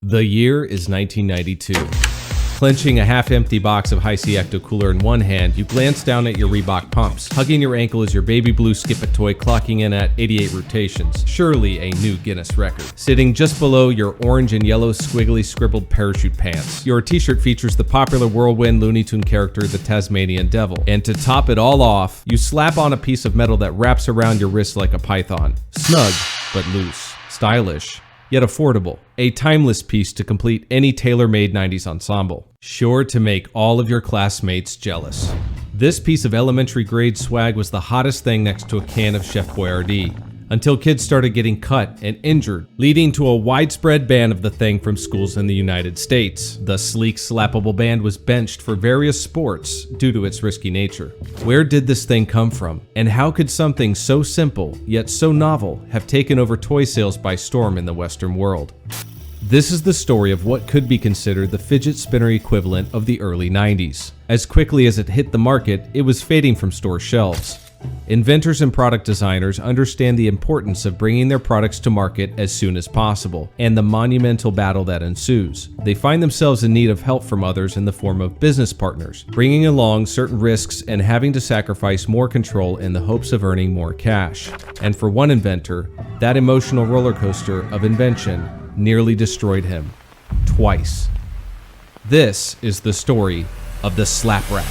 The year is 1992. Clenching a half-empty box of Hi-C Ecto-Cooler in one hand, you glance down at your Reebok pumps. Hugging your ankle is your baby blue Skip-It toy clocking in at 88 rotations. Surely a new Guinness record. Sitting just below your orange and yellow squiggly scribbled parachute pants. Your t-shirt features the popular Whirlwind Looney Tune character, the Tasmanian Devil. And to top it all off, you slap on a piece of metal that wraps around your wrist like a python. Snug, but loose. Stylish, yet affordable. A timeless piece to complete any tailor-made 90s ensemble. Sure to make all of your classmates jealous. This piece of elementary grade swag was the hottest thing next to a can of Chef Boyardee, until kids started getting cut and injured, leading to a widespread ban of the thing from schools in the United States. The sleek, slappable band was benched for various sports due to its risky nature. Where did this thing come from? And how could something so simple, yet so novel, have taken over toy sales by storm in the Western world? This is the story of what could be considered the fidget spinner equivalent of the early 90s. As quickly as it hit the market, it was fading from store shelves. Inventors and product designers understand the importance of bringing their products to market as soon as possible, and the monumental battle that ensues. They find themselves in need of help from others in the form of business partners, bringing along certain risks and having to sacrifice more control in the hopes of earning more cash. And for one inventor, that emotional roller coaster of invention nearly destroyed him. Twice. This is the story of the Slap Wrap.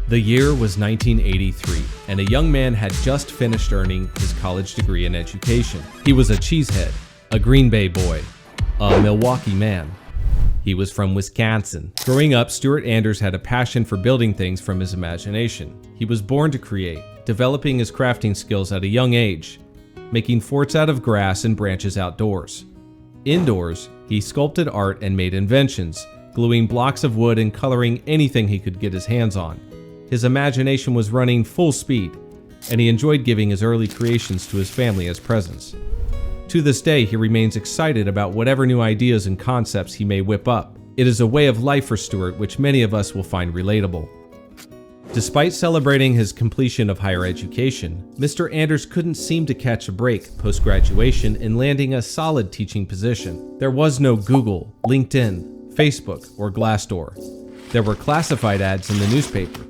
The year was 1983, and a young man had just finished earning his college degree in education. He was a cheesehead, a Green Bay boy, a Milwaukee man. He was from Wisconsin. Growing up, Stuart Anders had a passion for building things from his imagination. He was born to create, developing his crafting skills at a young age, making forts out of grass and branches outdoors. Indoors, he sculpted art and made inventions, gluing blocks of wood and coloring anything he could get his hands on. His imagination was running full speed, and he enjoyed giving his early creations to his family as presents. To this day, he remains excited about whatever new ideas and concepts he may whip up. It is a way of life for Stuart which many of us will find relatable. Despite celebrating his completion of higher education, Mr. Anders couldn't seem to catch a break post-graduation in landing a solid teaching position. There was no Google, LinkedIn, Facebook, or Glassdoor. There were classified ads in the newspaper.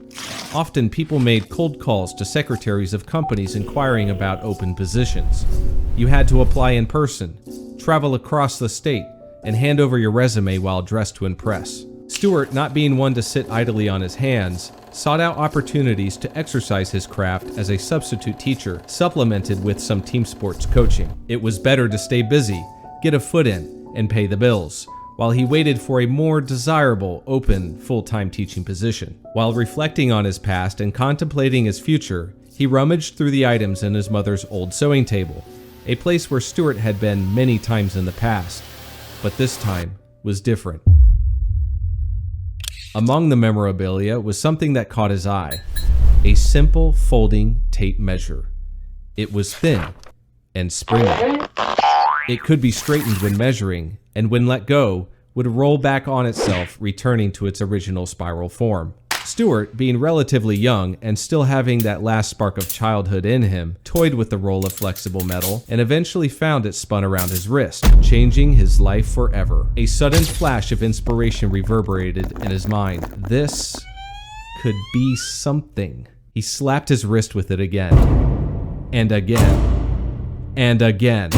Often people made cold calls to secretaries of companies inquiring about open positions. You had to apply in person, travel across the state, and hand over your resume while dressed to impress. Stuart, not being one to sit idly on his hands, sought out opportunities to exercise his craft as a substitute teacher, supplemented with some team sports coaching. It was better to stay busy, get a foot in, and pay the bills, while he waited for a more desirable, open, full-time teaching position. While reflecting on his past and contemplating his future, he rummaged through the items in his mother's old sewing table, a place where Stuart had been many times in the past, but this time was different. Among the memorabilia was something that caught his eye, a simple folding tape measure. It was thin and springy. It could be straightened when measuring, and when let go, would roll back on itself, returning to its original spiral form. Stuart, being relatively young and still having that last spark of childhood in him, toyed with the roll of flexible metal and eventually found it spun around his wrist, changing his life forever. A sudden flash of inspiration reverberated in his mind. This could be something. He slapped his wrist with it again, and again, and again.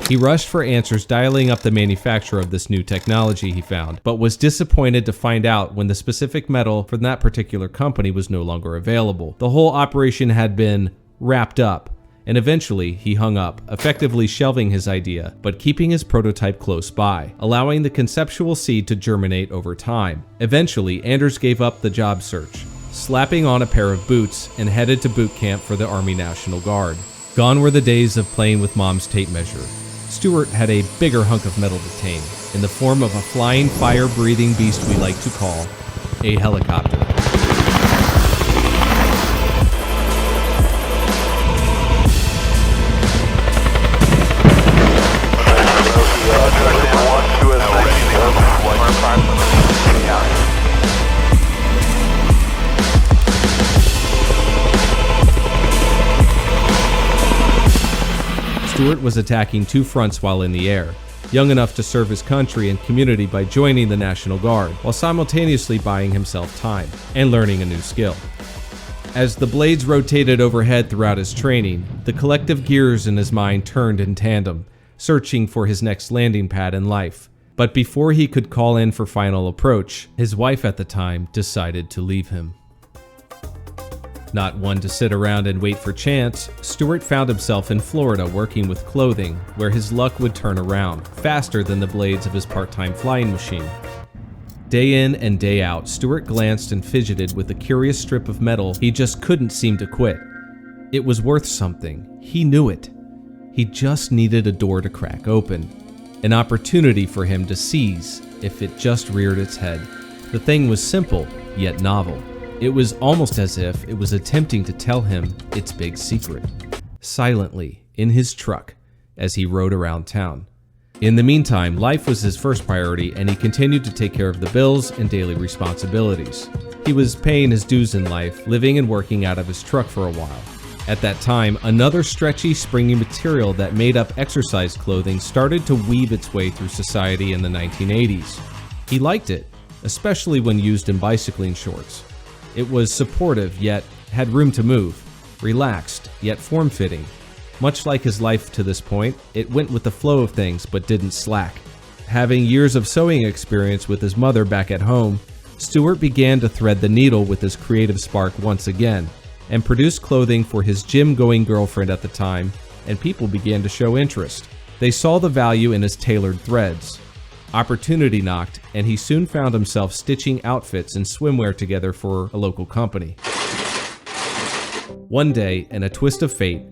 He rushed for answers, dialing up the manufacturer of this new technology he found, but was disappointed to find out when the specific metal from that particular company was no longer available. The whole operation had been wrapped up, and eventually he hung up, effectively shelving his idea, but keeping his prototype close by, allowing the conceptual seed to germinate over time. Eventually, Anders gave up the job search, slapping on a pair of boots and headed to boot camp for the Army National Guard. Gone were the days of playing with mom's tape measure. Stuart had a bigger hunk of metal to tame, in the form of a flying, fire-breathing beast we like to call a helicopter. Stuart was attacking two fronts while in the air, young enough to serve his country and community by joining the National Guard, while simultaneously buying himself time and learning a new skill. As the blades rotated overhead throughout his training, the collective gears in his mind turned in tandem, searching for his next landing pad in life. But before he could call in for final approach, his wife at the time decided to leave him. Not one to sit around and wait for chance, Stuart found himself in Florida working with clothing, where his luck would turn around, faster than the blades of his part-time flying machine. Day in and day out, Stuart glanced and fidgeted with a curious strip of metal he just couldn't seem to quit. It was worth something. He knew it. He just needed a door to crack open. An opportunity for him to seize if it just reared its head. The thing was simple, yet novel. It was almost as if it was attempting to tell him its big secret, silently in his truck as he rode around town. In the meantime, life was his first priority, and he continued to take care of the bills and daily responsibilities. He was paying his dues in life, living and working out of his truck for a while. At that time, another stretchy, springy material that made up exercise clothing started to weave its way through society in the 1980s. He liked it, especially when used in bicycling shorts. It was supportive, yet had room to move, relaxed, yet form-fitting. Much like his life to this point, it went with the flow of things but didn't slack. Having years of sewing experience with his mother back at home, Stuart began to thread the needle with his creative spark once again, and produced clothing for his gym-going girlfriend at the time, and people began to show interest. They saw the value in his tailored threads. Opportunity knocked, and he soon found himself stitching outfits and swimwear together for a local company. One day, in a twist of fate,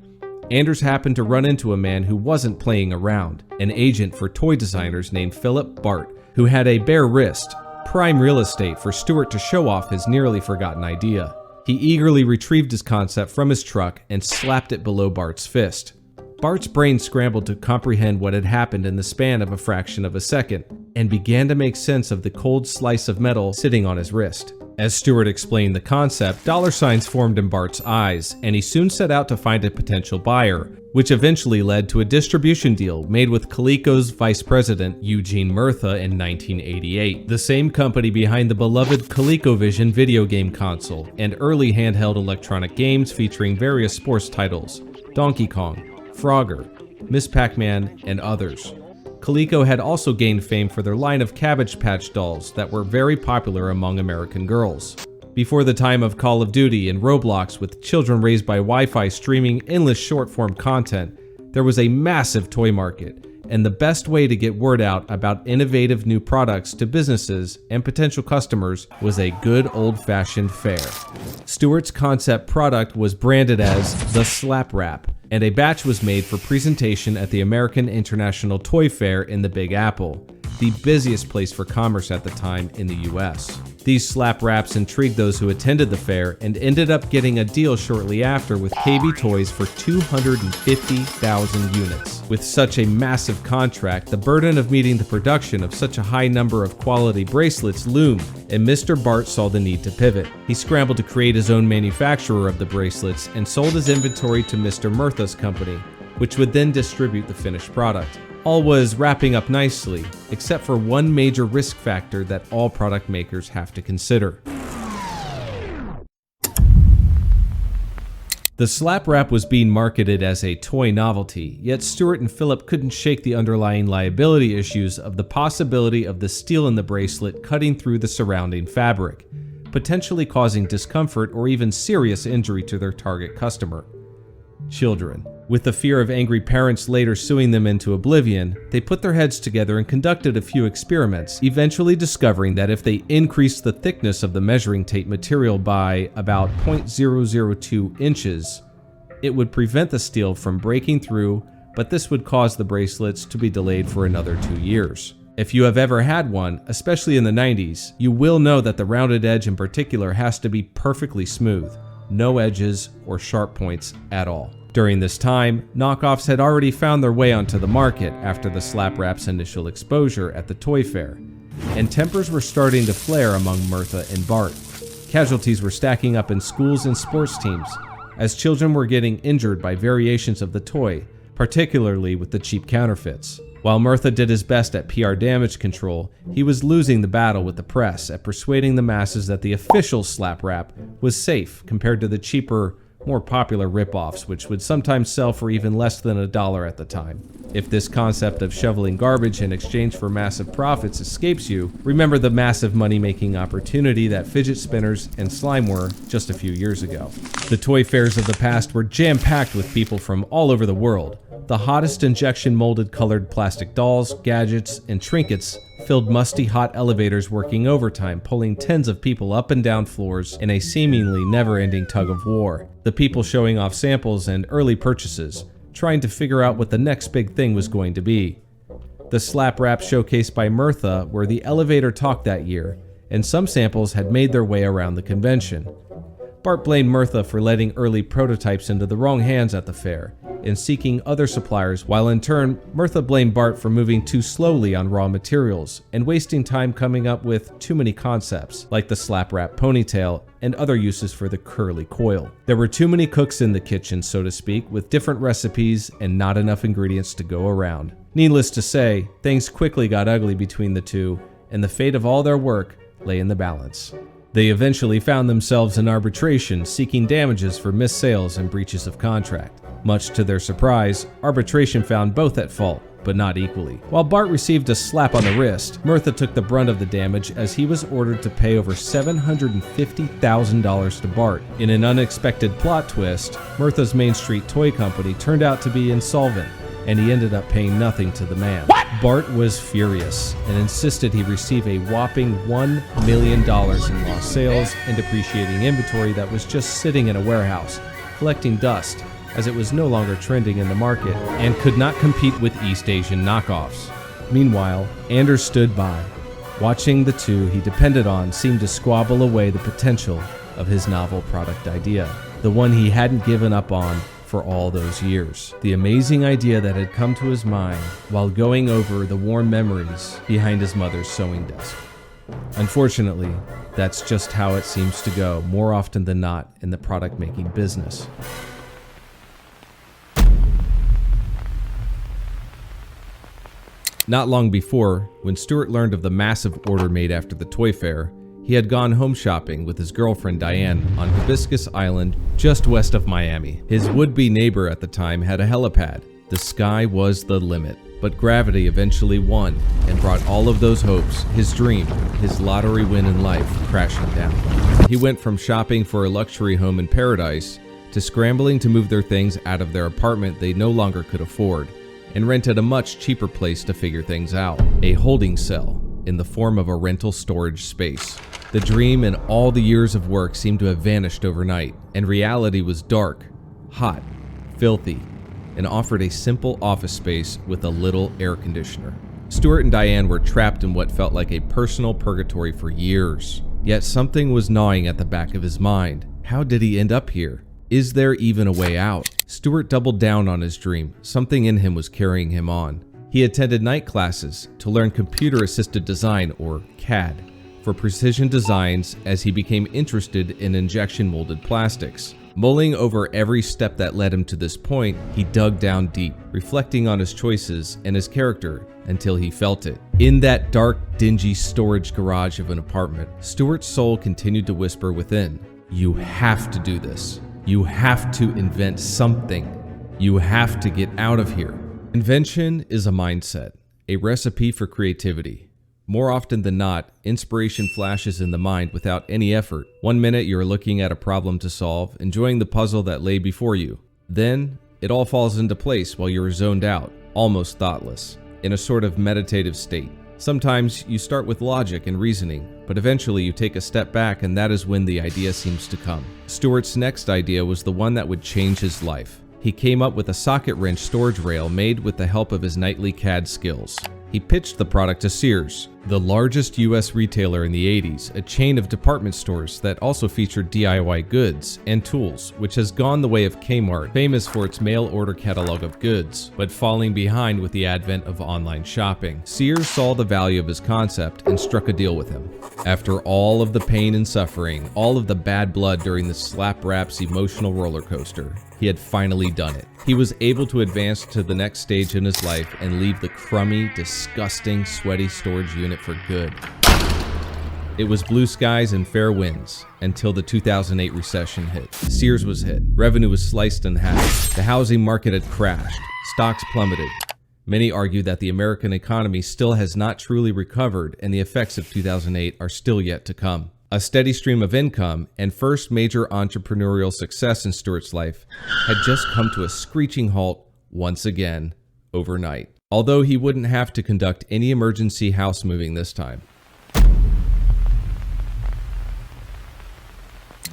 Anders happened to run into a man who wasn't playing around, an agent for toy designers named Philip Bart, who had a bare wrist, prime real estate for Stuart to show off his nearly forgotten idea. He eagerly retrieved his concept from his truck and slapped it below Bart's fist. Bart's brain scrambled to comprehend what had happened in the span of a fraction of a second, and began to make sense of the cold slice of metal sitting on his wrist. As Stuart explained the concept, dollar signs formed in Bart's eyes, and he soon set out to find a potential buyer, which eventually led to a distribution deal made with Coleco's vice president, Eugene Murtha, in 1988, the same company behind the beloved ColecoVision video game console and early handheld electronic games featuring various sports titles, Donkey Kong, Frogger, Miss Pac-Man, and others. Coleco had also gained fame for their line of Cabbage Patch dolls that were very popular among American girls. Before the time of Call of Duty and Roblox, with children raised by Wi-Fi streaming endless short-form content, there was a massive toy market, and the best way to get word out about innovative new products to businesses and potential customers was a good old-fashioned fair. Stuart's concept product was branded as the Slap Wrap, and a batch was made for presentation at the American International Toy Fair in the Big Apple, the busiest place for commerce at the time in the US. These slap wraps intrigued those who attended the fair and ended up getting a deal shortly after with KB Toys for 250,000 units. With such a massive contract, the burden of meeting the production of such a high number of quality bracelets loomed, and Mr. Bart saw the need to pivot. He scrambled to create his own manufacturer of the bracelets and sold his inventory to Mr. Murtha's company, which would then distribute the finished product. All was wrapping up nicely, except for one major risk factor that all product makers have to consider. The Slap Wrap was being marketed as a toy novelty, yet Stuart and Philip couldn't shake the underlying liability issues of the possibility of the steel in the bracelet cutting through the surrounding fabric, potentially causing discomfort or even serious injury to their target customer: children. With the fear of angry parents later suing them into oblivion, they put their heads together and conducted a few experiments, eventually discovering that if they increased the thickness of the measuring tape material by about 0.002 inches, It would prevent the steel from breaking through, but this would cause the bracelets to be delayed for another 2 years. If you have ever had one, especially in the 90s, you will know that the rounded edge in particular has to be perfectly smooth, no edges or sharp points at all. During this time, knockoffs had already found their way onto the market after the Slap Wrap's initial exposure at the toy fair, and tempers were starting to flare among Mirtha and Bart. Casualties were stacking up in schools and sports teams, as children were getting injured by variations of the toy, particularly with the cheap counterfeits. While Mirtha did his best at PR damage control, he was losing the battle with the press at persuading the masses that the official Slap Wrap was safe compared to the cheaper, more popular rip-offs, which would sometimes sell for even less than $1 at the time. If this concept of shoveling garbage in exchange for massive profits escapes you, remember the massive money-making opportunity that fidget spinners and slime were just a few years ago. The toy fairs of the past were jam-packed with people from all over the world. The hottest injection-molded colored plastic dolls, gadgets, and trinkets filled musty hot elevators working overtime, pulling tens of people up and down floors in a seemingly never-ending tug-of-war. The people showing off samples and early purchases, trying to figure out what the next big thing was going to be. The Slap Wrap showcased by Mirtha were the elevator talk that year, and some samples had made their way around the convention. Bart blamed Mirtha for letting early prototypes into the wrong hands at the fair and seeking other suppliers, while in turn, Mirtha blamed Bart for moving too slowly on raw materials and wasting time coming up with too many concepts, like the Slap Wrap ponytail and other uses for the curly coil. There were too many cooks in the kitchen, so to speak, with different recipes and not enough ingredients to go around. Needless to say, things quickly got ugly between the two, and the fate of all their work lay in the balance. They eventually found themselves in arbitration, seeking damages for missed sales and breaches of contract. Much to their surprise, arbitration found both at fault, but not equally. While Bart received a slap on the wrist, Mirtha took the brunt of the damage as he was ordered to pay over $750,000 to Bart. In an unexpected plot twist, Mirtha's Main Street toy company turned out to be insolvent, and he ended up paying nothing to the man. What? Bart was furious and insisted he receive a whopping $1 million in lost sales and depreciating inventory that was just sitting in a warehouse, collecting dust, as it was no longer trending in the market and could not compete with East Asian knockoffs. Meanwhile, Anders stood by, watching the two he depended on seem to squabble away the potential of his novel product idea, the one he hadn't given up on for all those years. The amazing idea that had come to his mind while going over the warm memories behind his mother's sewing desk. Unfortunately, that's just how it seems to go more often than not in the product making business. Not long before, when Stuart learned of the massive order made after the toy fair, he had gone home shopping with his girlfriend Diane on Hibiscus Island just west of Miami. His would-be neighbor at the time had a helipad. The sky was the limit, but gravity eventually won and brought all of those hopes, his dream, his lottery win in life, crashing down. He went from shopping for a luxury home in paradise to scrambling to move their things out of their apartment they no longer could afford, and rented a much cheaper place to figure things out, a holding cell in the form of a rental storage space. The dream and all the years of work seemed to have vanished overnight, and reality was dark, hot, filthy, and offered a simple office space with a little air conditioner. Stuart and Diane were trapped in what felt like a personal purgatory for years, yet something was gnawing at the back of his mind. How did he end up here? Is there even a way out? Stuart doubled down on his dream. Something in him was carrying him on. He attended night classes to learn computer-assisted design, or CAD, for precision designs as he became interested in injection molded plastics. Mulling over every step that led him to this point, he dug down deep, reflecting on his choices and his character until he felt it. In that dark, dingy storage garage of an apartment, Stuart's soul continued to whisper within, "You have to do this. You have to invent something. You have to get out of here." Invention is a mindset, a recipe for creativity. More often than not, inspiration flashes in the mind without any effort. One minute you're looking at a problem to solve, enjoying the puzzle that lay before you. Then, it all falls into place while you're zoned out, almost thoughtless, in a sort of meditative state. Sometimes you start with logic and reasoning, but eventually you take a step back and that is when the idea seems to come. Stuart's next idea was the one that would change his life. He came up with a socket wrench storage rail made with the help of his nightly CAD skills. He pitched the product to Sears, the largest US retailer in the 80s, a chain of department stores that also featured DIY goods and tools, which has gone the way of Kmart, famous for its mail order catalog of goods, but falling behind with the advent of online shopping. Sears saw the value of his concept and struck a deal with him. After all of the pain and suffering, all of the bad blood during the Slap Rap's emotional roller coaster, he had finally done it. He was able to advance to the next stage in his life and leave the crummy, disgusting, sweaty storage unit for good. It was blue skies and fair winds until the 2008 recession hit. Sears was hit. Revenue was sliced in half. The housing market had crashed. Stocks plummeted. Many argue that the American economy still has not truly recovered and the effects of 2008 are still yet to come. A steady stream of income and first major entrepreneurial success in Stuart's life had just come to a screeching halt once again overnight. Although he wouldn't have to conduct any emergency house moving this time.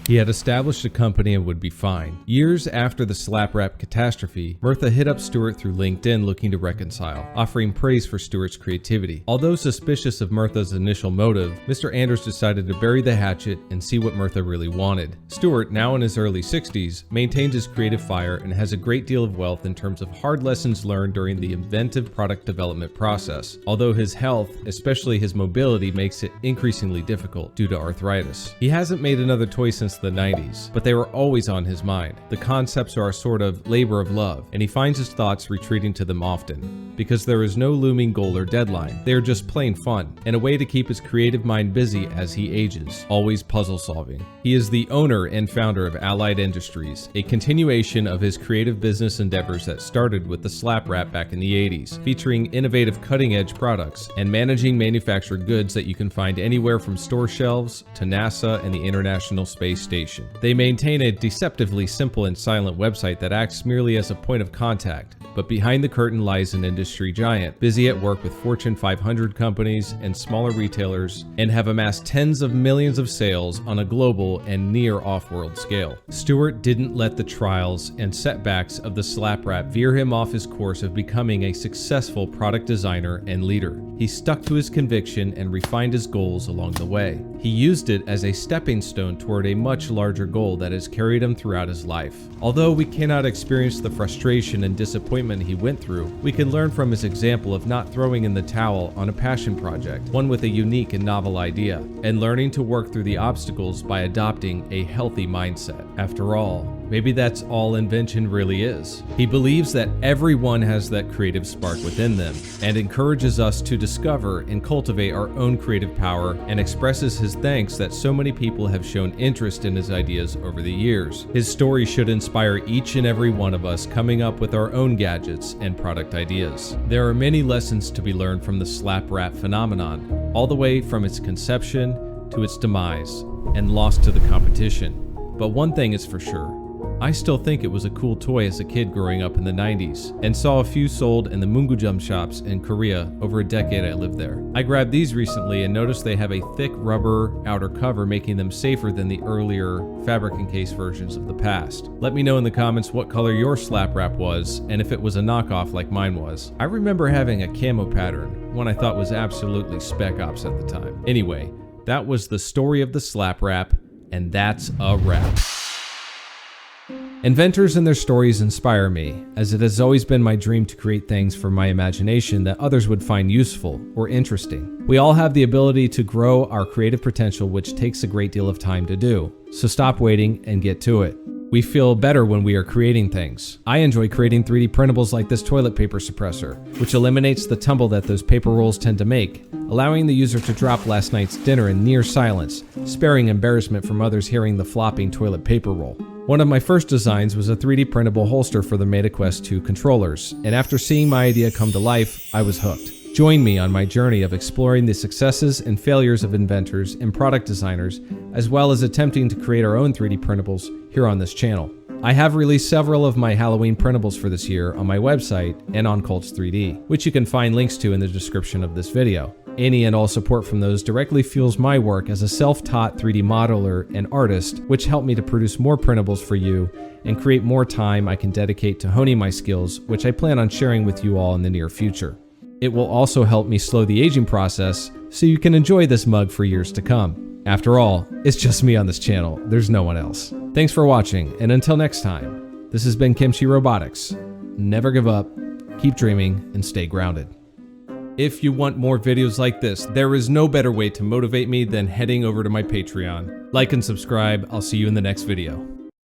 He had established a company and would be fine. Years after the Slap Rap catastrophe, Mirtha hit up Stuart through LinkedIn looking to reconcile, offering praise for Stuart's creativity. Although suspicious of Mirtha's initial motive, Mr. Anders decided to bury the hatchet and see what Mirtha really wanted. Stuart, now in his early 60s, maintains his creative fire and has a great deal of wealth in terms of hard lessons learned during the inventive product development process. Although his health, especially his mobility, makes it increasingly difficult due to arthritis. He hasn't made another toy since the 90s, but they were always on his mind. The concepts are a sort of labor of love, and he finds his thoughts retreating to them often, because there is no looming goal or deadline. They are just plain fun, and a way to keep his creative mind busy as he ages, always puzzle solving. He is the owner and founder of Allied Industries, a continuation of his creative business endeavors that started with the Slap Rap back in the 80s, featuring innovative cutting-edge products and managing manufactured goods that you can find anywhere from store shelves to NASA and the International Space Station. They maintain a deceptively simple and silent website that acts merely as a point of contact, but behind the curtain lies an industry giant, busy at work with Fortune 500 companies and smaller retailers, and have amassed tens of millions of sales on a global and near off-world scale. Stuart didn't let the trials and setbacks of the Slap Rap veer him off his course of becoming a successful product designer and leader. He stuck to his conviction and refined his goals along the way. He used it as a stepping stone toward a much larger goal that has carried him throughout his life. Although we cannot experience the frustration and disappointment he went through, we can learn from his example of not throwing in the towel on a passion project, one with a unique and novel idea, and learning to work through the obstacles by adopting a healthy mindset. After all, maybe that's all invention really is. He believes that everyone has that creative spark within them and encourages us to discover and cultivate our own creative power, and expresses his thanks that so many people have shown interest in his ideas over the years. His story should inspire each and every one of us coming up with our own gadgets and product ideas. There are many lessons to be learned from the Slap Rap phenomenon, all the way from its conception to its demise and loss to the competition. But one thing is for sure, I still think it was a cool toy as a kid growing up in the 90s, and saw a few sold in the Mungujum shops in Korea over a decade I lived there. I grabbed these recently and noticed they have a thick rubber outer cover, making them safer than the earlier fabric encased versions of the past. Let me know in the comments what color your Slap Rap was, and if it was a knockoff like mine was. I remember having a camo pattern, one I thought was absolutely spec ops at the time. Anyway, that was the story of the Slap Rap, and that's a wrap. Inventors and their stories inspire me, as it has always been my dream to create things from my imagination that others would find useful or interesting. We all have the ability to grow our creative potential, which takes a great deal of time to do. So stop waiting and get to it. We feel better when we are creating things. I enjoy creating 3D printables like this toilet paper suppressor, which eliminates the tumble that those paper rolls tend to make, allowing the user to drop last night's dinner in near silence, sparing embarrassment from others hearing the flopping toilet paper roll. One of my first designs was a 3D printable holster for the MAITTRE 2 controllers, and after seeing my idea come to life, I was hooked. Join me on my journey of exploring the successes and failures of inventors and product designers, as well as attempting to create our own 3D printables here on this channel. I have released several of my Halloween printables for this year on my website and on Cults 3D, which you can find links to in the description of this video. Any and all support from those directly fuels my work as a self-taught 3D modeler and artist, which help me to produce more printables for you and create more time I can dedicate to honing my skills, which I plan on sharing with you all in the near future. It will also help me slow the aging process so you can enjoy this mug for years to come. After all, it's just me on this channel, there's no one else. Thanks for watching, and until next time, this has been Kimchi Robotics. Never give up, keep dreaming, and stay grounded. If you want more videos like this, there is no better way to motivate me than heading over to my Patreon. Like and subscribe. I'll see you in the next video.